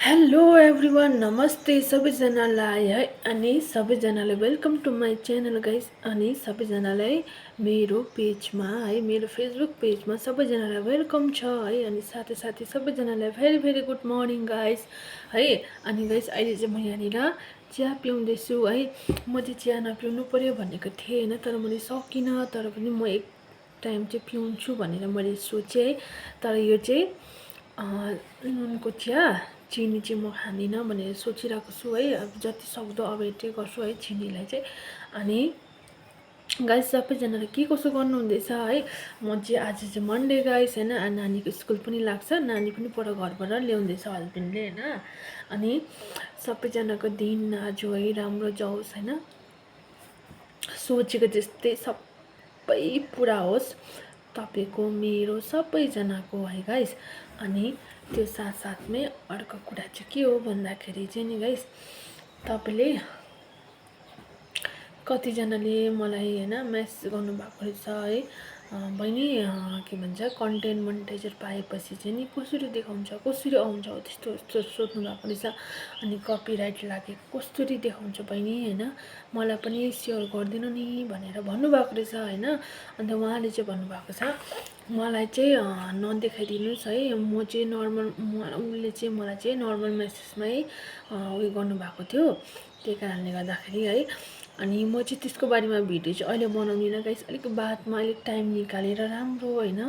Hello everyone नमस्ते सबैजनालाई है अनि सबैजनालाई welcome to my channel guys अनि सबैजनालाई मेरो पेजमा है मेरो फेसबुक पेजमा सबैजनालाई वेलकम छ है अनि साथै साथै सबैजनालाई very very good morning guys है अनि गाइस अहिले चाहिँ म यहाँनिर चिया पिउँदैछु है म चाहिँ चिया नपिउनु पर्यो भनेको थिएँ होइन तर मैले सकिनँ तर पनि म एक टाइम चाहिँ पिउँछु भनेर मैले सोचेँ है तर यो चाहिँ नुनको चिया चिनी चाहिँ म खाँदिनँ भनेर सोचिरहेको छु है अब जति सक्दो अभोइडै गर्छु है चिनीलाई चाहिँ अनि गाइस सबैजनाले के कसो गर्नुहुँदैछ है म चाहिँ आज चाहिँ मन्डे गाइस होइन नानीको स्कुल पनि लाग्छ नानी पनि पर घरबाट ल्याउँदैछ हस्बेन्डले होइन अनि सबैजनाको दिन आज है राम्रो जाओस् होइन सोचेको जस्तै सबै पुरा होस् तपाईँको मेरो सबैजनाको है गाइस अनि त्यो साथसाथमै अर्को कुरा चाहिँ के हो भन्दाखेरि चाहिँ नि गाइस तपाईँले कतिजनाले मलाई होइन मेसेज गर्नुभएको रहेछ है बहिनी के भन्छ कन्टेन्ट मोनिटाइजर पाएपछि चाहिँ नि कसरी देखाउँछ कसरी आउँछ त्यस्तो यस्तो सोध्नु भएको रहेछ अनि कपिराइट लागेको कसरी देखाउँछ बहिनी होइन मलाई पनि सेयर गरिदिनु नि भनेर भन्नुभएको रहेछ होइन अन्त उहाँले चाहिँ भन्नुभएको छ मलाई चाहिँ नदेखाइदिनुहोस् है म चाहिँ नर्मल उसले चाहिँ मलाई चाहिँ नर्मल मेसेजमै उयो गर्नुभएको थियो त्यही कारणले गर्दाखेरि है अनि म चाहिँ त्यसको बारेमा भिडियो चाहिँ अहिले बनाउँदिनँ गाइस अलिक बादमा अलिक टाइम निकालेर राम्रो होइन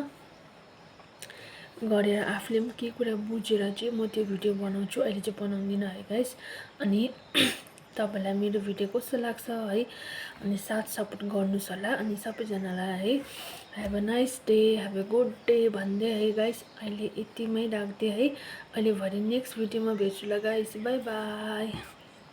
गरेर आफूले पनि के कुरा बुझेर चाहिँ म त्यो भिडियो बनाउँछु अहिले चाहिँ बनाउँदिनँ है गाइस अनि तपाईँलाई मेरो भिडियो कस्तो लाग्छ है अनि साथ सपोर्ट गर्नुहोस् होला अनि सबैजनालाई है have a nice day have a good day भन्दै है गाइस अहिले यतिमै राख्दै है अहिले भरे नेक्स्ट भिडियोमा भेट्छु ल गाइस बाई बाई।